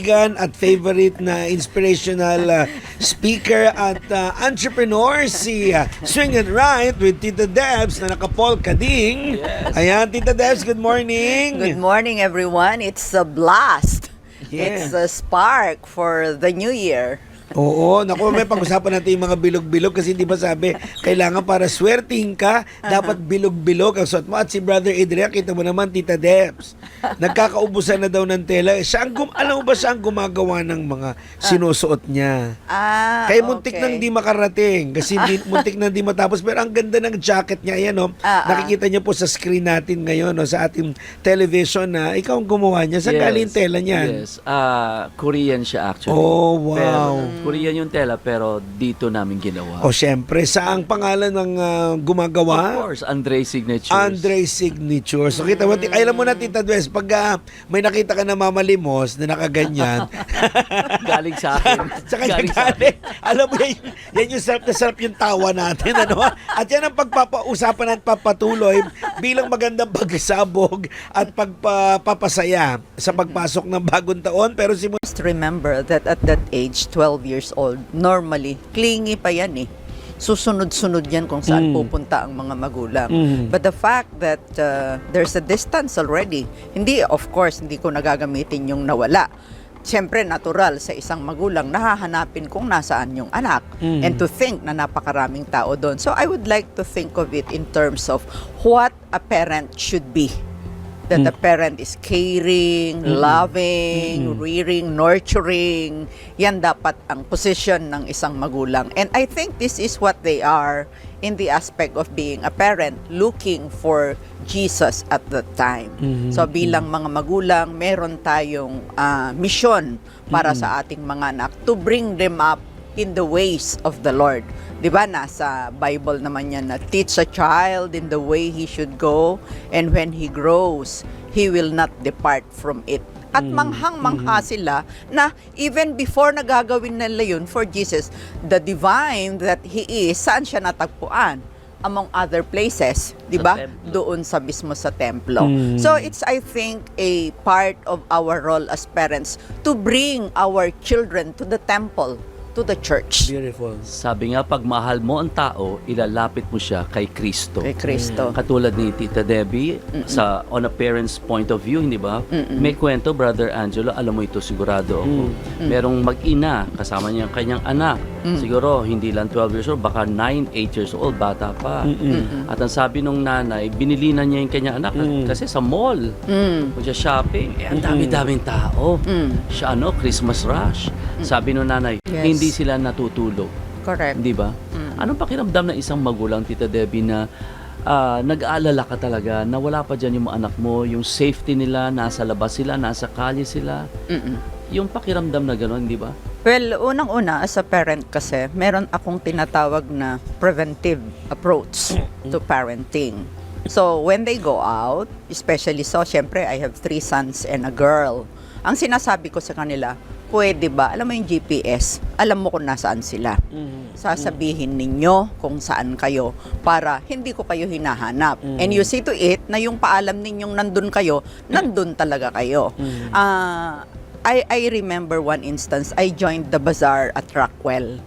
kaibigan at favorite na inspirational speaker at entrepreneur, si Swing It Right with Tita Debs na naka-polka ding. Yes. Ayan, Tita Debs, good morning. Good morning, everyone. It's a blast. Yeah. It's a spark for the new year. Oo, naku, may pag-usapan natin yung mga bilog-bilog kasi di ba sabi, kailangan para swertihin ka, dapat bilog-bilog ang suot mo. At si Brother Adrian, kita mo naman, Tita Debs, nagkakaubusan na daw ng tela. Siya alam mo ba siya ang gumagawa ng mga sinusuot niya? Kaya muntik nang di makarating kasi muntik nang di matapos. Pero ang ganda ng jacket niya, ayan, no? Nakikita niyo po sa screen natin ngayon, no? Sa ating television na ikaw ang gumawa niya. Saan galing tela niyan? Yes, Korean siya actually. Oh, wow. Pero, Korean yung tela pero dito namin ginawa. O syempre, saang pangalan ng gumagawa? Of course, Andre Signatures. Andre Signature. So kita mo, alam mo na Tita Dwes, pag may nakita ka na mamalimos na nakaganyan, Galing sa akin. sa kanya galing. Alam mo, yan yung sarap na sarap yung tawa natin. Ano? At yan ang pagpapausapan at papatuloy bilang magandang pagsabog at pagpapasaya sa pagpasok ng bagong taon. Pero Just remember that at that age, 12 years old, normally, clingy pa yan eh. Susunod-sunod yan kung saan pupunta ang mga magulang. But the fact that there's a distance already, of course, hindi ko nagagamitin yung nawala. Siyempre, natural sa isang magulang, nahahanapin kung nasaan yung anak. And to think na napakaraming tao doon. So I would like to think of it in terms of what a parent should be. That the parent is caring, loving, rearing, nurturing. Yan dapat ang position ng isang magulang. And I think this is what they are in the aspect of being a parent, looking for Jesus at that time. So bilang mga magulang, meron tayong mission para sa ating mga anak to bring them up in the ways of the Lord. Diba, nasa Bible naman yan na teach a child in the way he should go, and when he grows, he will not depart from it. At manghang-mangha sila na even before nagagawin nila yun for Jesus, the divine that He is, saan siya natagpuan? Among other places, di ba? Doon sa mismo sa templo. So it's, I think, a part of our role as parents to bring our children to the temple, to the church. beautiful. Sabi nga, pag mahal mo ang tao, ilalapit mo siya kay Kristo. Kay Kristo. Katulad ni Tita Debbie, on a parent's point of view, hindi ba? May kwento, Brother Angelo, alam mo ito sigurado ako. Merong mag-ina, kasama niya ang kanyang anak. Siguro, hindi lang 12 years old, baka 9, 8 years old, bata pa. At ang sabi nung nanay, binilinan niya yung kanyang anak kasi sa mall. Kung siya shopping, ang dami-daming tao. Siya Christmas rush. Sabi nung nanay, Yes. hindi sila natutulog. Correct. Hindi ba? Anong pakiramdam ng isang magulang, Tita Debbie, na nag-aalala ka talaga na wala pa dyan yung mga anak mo, yung safety nila, nasa labas sila, nasa kalye sila. Yung pakiramdam na gano'n, di ba? Well, unang-una, as a parent kasi, meron akong tinatawag na preventive approach to parenting. So, when they go out, especially syempre, I have 3 sons and a girl. Ang sinasabi ko sa kanila, pwede ba, alam mo yung GPS, alam mo kung nasaan sila. Sasabihin ninyo kung saan kayo para hindi ko kayo hinahanap. And you see to it na yung paalam ninyong nandun kayo, nandun talaga kayo. I remember one instance, I joined the bazaar at Rockwell.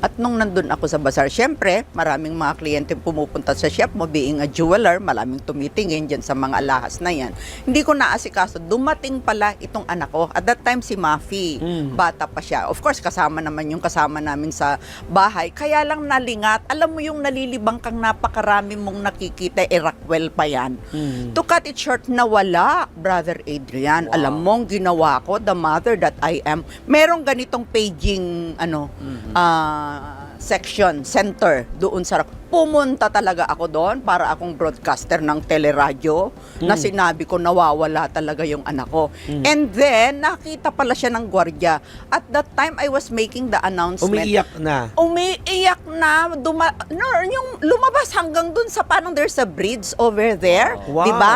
At nung nandun ako sa bazaar, syempre, maraming mga kliyente pumupunta sa shop mo, being a jeweler, maraming tumitingin dyan sa mga alahas na yan. Hindi ko naasikaso, dumating pala itong anak ko. At that time, si Mafi, bata pa siya. Of course, kasama naman yung kasama namin sa bahay. Kaya lang nalingat, alam mo yung nalilibang kang napakarami mong nakikita, Rockwell pa yan. To cut it short, nawala, Brother Adrian. Wow. Alam mo, ginawa ko, the mother that I am, merong ganitong paging, section, center, doon sa pumunta talaga ako doon para akong broadcaster ng teleradyo na sinabi ko nawawala talaga yung anak ko. And then, nakita pala siya ng gwardiya. At that time, I was making the announcement. Umiiyak na. Umiiyak na. Yung lumabas hanggang doon sa parang there's a bridge over there. Wow. Diba?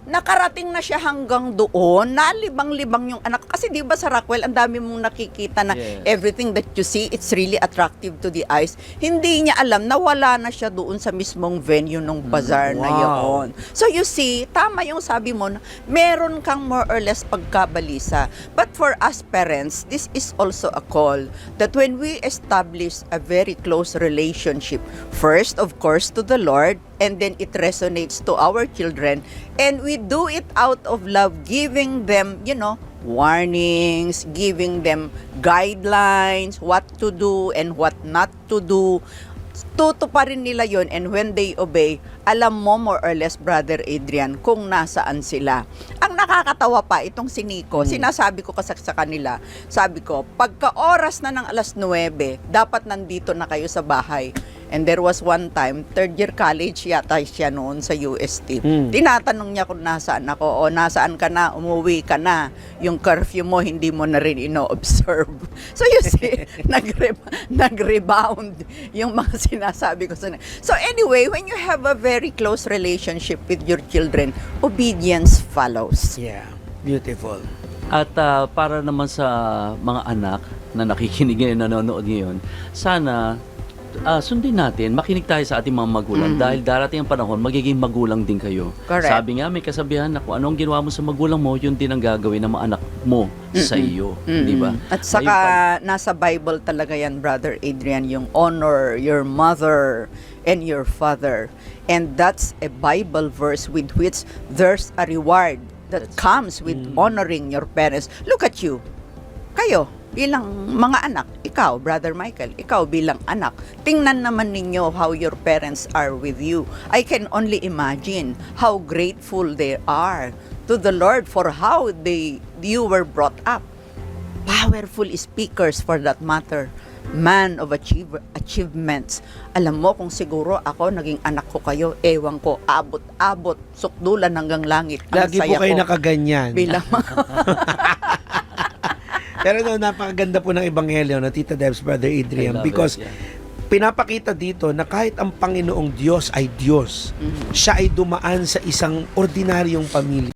nakarating na siya hanggang doon, nalibang-libang yung anak. Kasi di ba sa Rockwell, ang dami mong nakikita na Yes. everything that you see, it's really attractive to the eyes. Hindi niya alam na wala na siya doon sa mismong venue ng bazaar na Wow. yun. So you see, tama yung sabi mo, na meron kang more or less pagkabalisa. But for us parents, this is also a call that when we establish a very close relationship, first, of course, to the Lord, and then it resonates to our children, and we do it out of love, giving them, warnings, giving them guidelines, what to do and what not to do. Tutuparin nila yon, and when they obey, alam mo more or less, Brother Adrian, kung nasaan sila. Ang nakakatawa pa, itong si Nico, sinasabi ko kasi sa kanila, sabi ko, pagka oras na ng 9:00, dapat nandito na kayo sa bahay. And there was one time, third year college yata siya noon sa UST. Tinatanong niya kung nasaan ako, o nasaan ka na, umuwi ka na. Yung curfew mo, hindi mo na rin ino-observe. So you see, nag-rebound yung mga sinasabi ko sa. So anyway, when you have a very close relationship with your children, obedience follows. Yeah, beautiful. At para naman sa mga anak na nakikinig ngayon, nanonood ngayon, sana sundin natin, makinig tayo sa ating mga magulang dahil darating ang panahon, magiging magulang din kayo. Correct. Sabi nga, may kasabihan na kung anong ginawa mo sa magulang mo, yun din ang gagawin ng mga anak mo sa iyo. Di ba? At saka, nasa Bible talaga yan, Brother Adrian, yung honor your mother and your father. And that's a Bible verse with which there's a reward that comes with honoring your parents. Look at you. Kayo, bilang mga anak, ikaw, Brother Michael, ikaw bilang anak, tingnan naman ninyo how your parents are with you. I can only imagine how grateful they are to the Lord for how you were brought up. Powerful speakers for that matter. Man of achievements. Alam mo, kung siguro ako, naging anak ko kayo, ewan ko, abot-abot, sukdulan hanggang langit. Ang Lagi saya po kayo ko nakaganyan. bilang Pero napakaganda po ng Ebanghelyo na Tita Debs, Brother Adrian, I love because it, yeah. pinapakita dito na kahit ang Panginoong Diyos ay Diyos, siya ay dumaan sa isang ordinaryong pamilya.